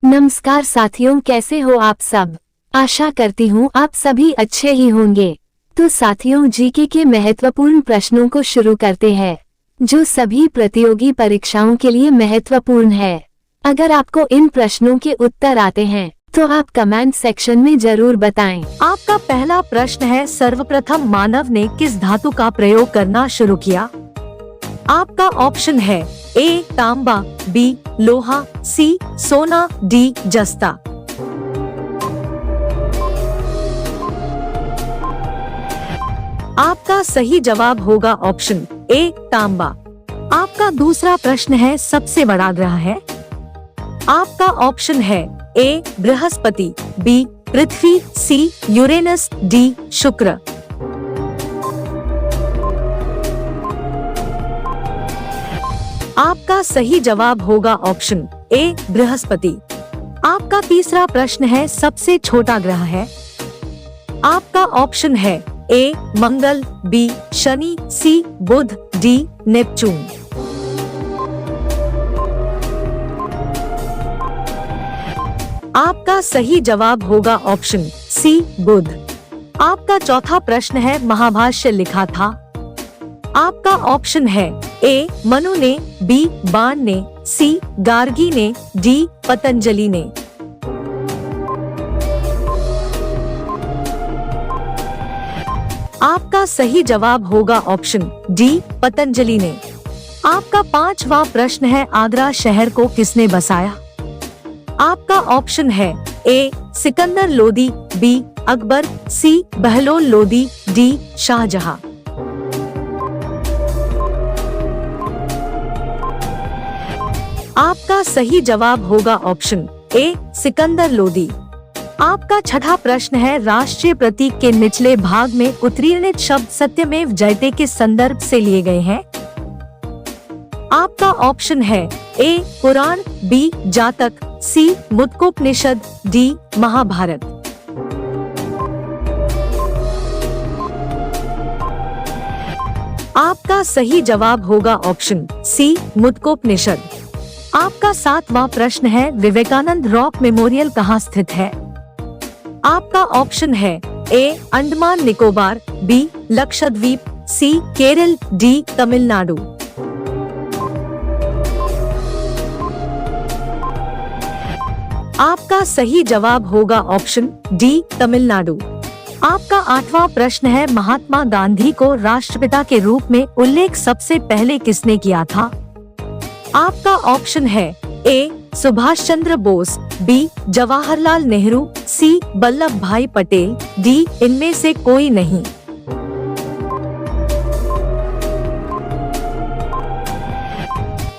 नमस्कार साथियों, कैसे हो आप सब। आशा करती हूँ आप सभी अच्छे ही होंगे। तो साथियों, जीके के महत्वपूर्ण प्रश्नों को शुरू करते हैं, जो सभी प्रतियोगी परीक्षाओं के लिए महत्वपूर्ण है। अगर आपको इन प्रश्नों के उत्तर आते हैं तो आप कमेंट सेक्शन में जरूर बताएं। आपका पहला प्रश्न है, सर्वप्रथम मानव ने किस धातु का प्रयोग करना शुरू किया? आपका ऑप्शन है ए तांबा, बी लोहा, सी सोना, डी जस्ता। आपका सही जवाब होगा ऑप्शन ए तांबा। आपका दूसरा प्रश्न है, सबसे बड़ा ग्रह है? आपका ऑप्शन है ए बृहस्पति, बी पृथ्वी, सी यूरेनस, डी शुक्र। आपका सही जवाब होगा ऑप्शन ए बृहस्पति। आपका तीसरा प्रश्न है, सबसे छोटा ग्रह है? आपका ऑप्शन है ए मंगल, बी शनि, सी बुध, डी नेपच्यून। आपका सही जवाब होगा ऑप्शन सी बुध। आपका चौथा प्रश्न है, महाभाष्य लिखा था? आपका ऑप्शन है ए मनु ने, बी बाण ने, सी गार्गी ने, डी पतंजलि ने। आपका सही जवाब होगा ऑप्शन डी पतंजलि ने। आपका पांचवा प्रश्न है, आगरा शहर को किसने बसाया? आपका ऑप्शन है ए सिकंदर लोदी, बी अकबर, सी बहलोल लोदी, डी शाहजहां। आपका सही जवाब होगा ऑप्शन ए सिकंदर लोदी। आपका छठा प्रश्न है, राष्ट्रीय प्रतीक के निचले भाग में उत्कीर्णित शब्द सत्यमेव जयते के संदर्भ से लिए गए हैं? आपका ऑप्शन है ए पुराण, बी जातक, सी मुद्गलोपनिषद, डी महाभारत। आपका सही जवाब होगा ऑप्शन सी मुद्गलोपनिषद। आपका सातवां प्रश्न है, विवेकानंद रॉक मेमोरियल कहाँ स्थित है? आपका ऑप्शन है ए अंडमान निकोबार, बी लक्षद्वीप, सी केरल, डी तमिलनाडु। आपका सही जवाब होगा ऑप्शन डी तमिलनाडु। आपका आठवां प्रश्न है, महात्मा गांधी को राष्ट्रपिता के रूप में उल्लेख सबसे पहले किसने किया था? आपका ऑप्शन है ए सुभाष चंद्र बोस, बी जवाहरलाल नेहरू, सी वल्लभ भाई पटेल, डी इनमें से कोई नहीं।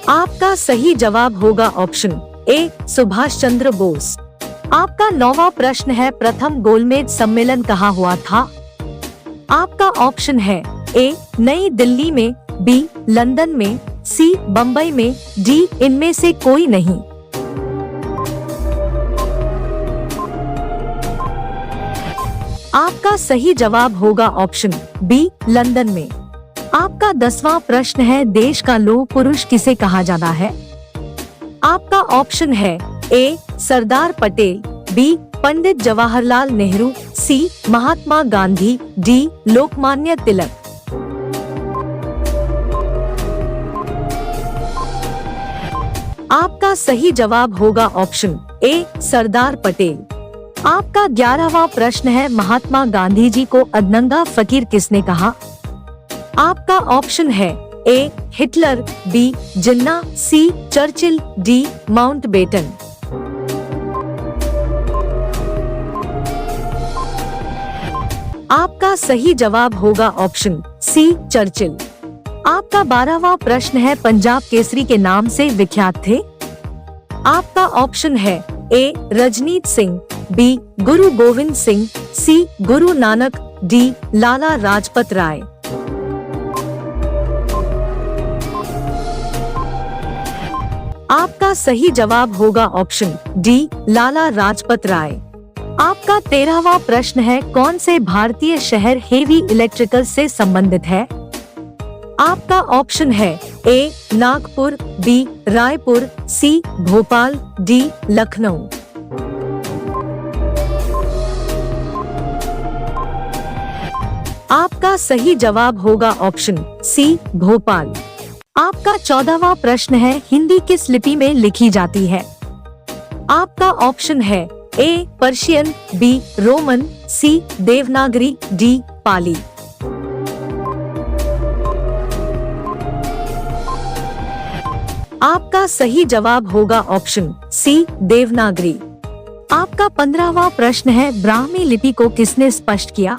आपका सही जवाब होगा ऑप्शन ए सुभाष चंद्र बोस। आपका नौवां प्रश्न है, प्रथम गोलमेज सम्मेलन कहाँ हुआ था? आपका ऑप्शन है ए नई दिल्ली में, बी लंदन में, सी बम्बई में, डी इनमें से कोई नहीं। आपका सही जवाब होगा ऑप्शन बी लंदन में। आपका 10वां प्रश्न है, देश का लौह पुरुष किसे कहा जाता है? आपका ऑप्शन है ए सरदार पटेल, बी पंडित जवाहरलाल नेहरू, सी महात्मा गांधी, डी लोकमान्य तिलक। आपका सही जवाब होगा ऑप्शन ए सरदार पटेल। आपका 11वां प्रश्न है, महात्मा गांधी जी को अधनंगा फकीर किसने कहा? आपका ऑप्शन है A Hitler, B Jinnah, C Churchill, D Mountbatten. आपका सही जवाब होगा ऑप्शन सी चर्चिल। आपका 12वां प्रश्न है, पंजाब केसरी के नाम से विख्यात थे? आपका ऑप्शन है ए रजनीत सिंह, बी गुरु गोविंद सिंह, सी गुरु नानक, डी लाला लाजपत राय। आपका सही जवाब होगा ऑप्शन डी लाला लाजपत राय। आपका 13वां प्रश्न है, कौन से भारतीय शहर हेवी इलेक्ट्रिकल से संबंधित है? आपका ऑप्शन है ए नागपुर, बी रायपुर, सी भोपाल, डी लखनऊ। आपका सही जवाब होगा ऑप्शन सी भोपाल। आपका 14वां प्रश्न है, हिंदी किस लिपि में लिखी जाती है? आपका ऑप्शन है ए पर्शियन, बी रोमन, सी देवनागरी, डी पाली। आपका सही जवाब होगा ऑप्शन सी देवनागरी। आपका 15वां प्रश्न है, ब्राह्मी लिपि को किसने स्पष्ट किया?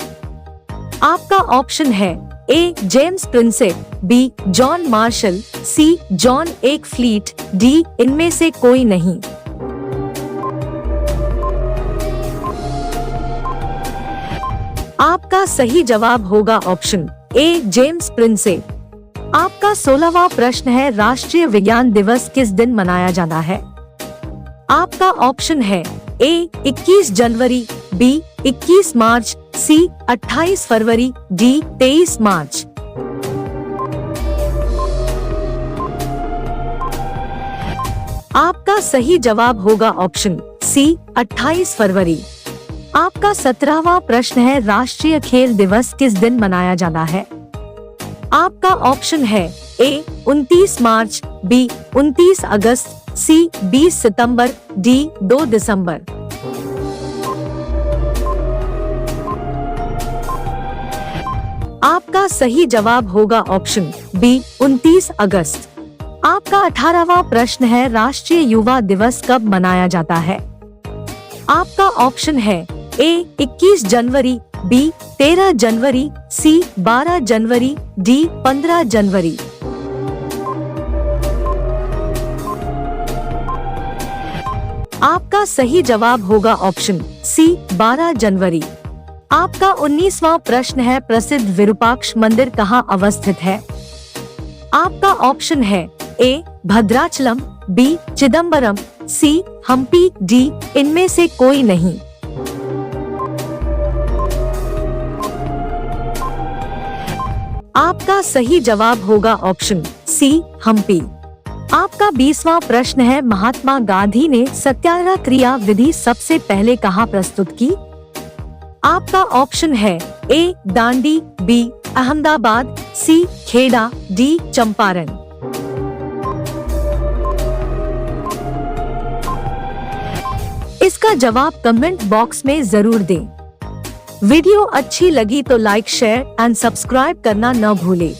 आपका ऑप्शन है A James Prinsep, B John Marshall, C John एक फ्लीट, डी इनमें से कोई नहीं। आपका सही जवाब होगा ऑप्शन ए जेम्स प्रिंसेप। आपका 16वां प्रश्न है, राष्ट्रीय विज्ञान दिवस किस दिन मनाया जाता है? आपका ऑप्शन है ए 21 जनवरी, बी 21 मार्च, सी 28 फरवरी, डी 23 मार्च। आपका सही जवाब होगा ऑप्शन सी 28 फरवरी। आपका 17वां प्रश्न है, राष्ट्रीय खेल दिवस किस दिन मनाया जाता है? आपका ऑप्शन है ए 29 मार्च, बी 29 अगस्त, सी 20 सितंबर, डी 2 दिसंबर। आपका सही जवाब होगा ऑप्शन बी 29 अगस्त। आपका 18वां प्रश्न है, राष्ट्रीय युवा दिवस कब मनाया जाता है? आपका ऑप्शन है ए 21 जनवरी, बी 13 जनवरी, सी 12 जनवरी, डी 15 जनवरी। आपका सही जवाब होगा ऑप्शन सी 12 जनवरी। आपका 19वां प्रश्न है, प्रसिद्ध विरूपाक्ष मंदिर कहाँ अवस्थित है? आपका ऑप्शन है ए भद्राचलम, बी चिदम्बरम, सी हम्पी, डी इनमें से कोई नहीं। आपका सही जवाब होगा ऑप्शन सी हम्पी। आपका 20वां प्रश्न है, महात्मा गांधी ने सत्याग्रह क्रिया विधि सबसे पहले कहाँ प्रस्तुत की? आपका ऑप्शन है ए दांडी, बी अहमदाबाद, सी खेड़ा, डी चंपारण। इसका जवाब कमेंट बॉक्स में जरूर दें। वीडियो अच्छी लगी तो लाइक, शेयर एंड सब्सक्राइब करना न भूलें।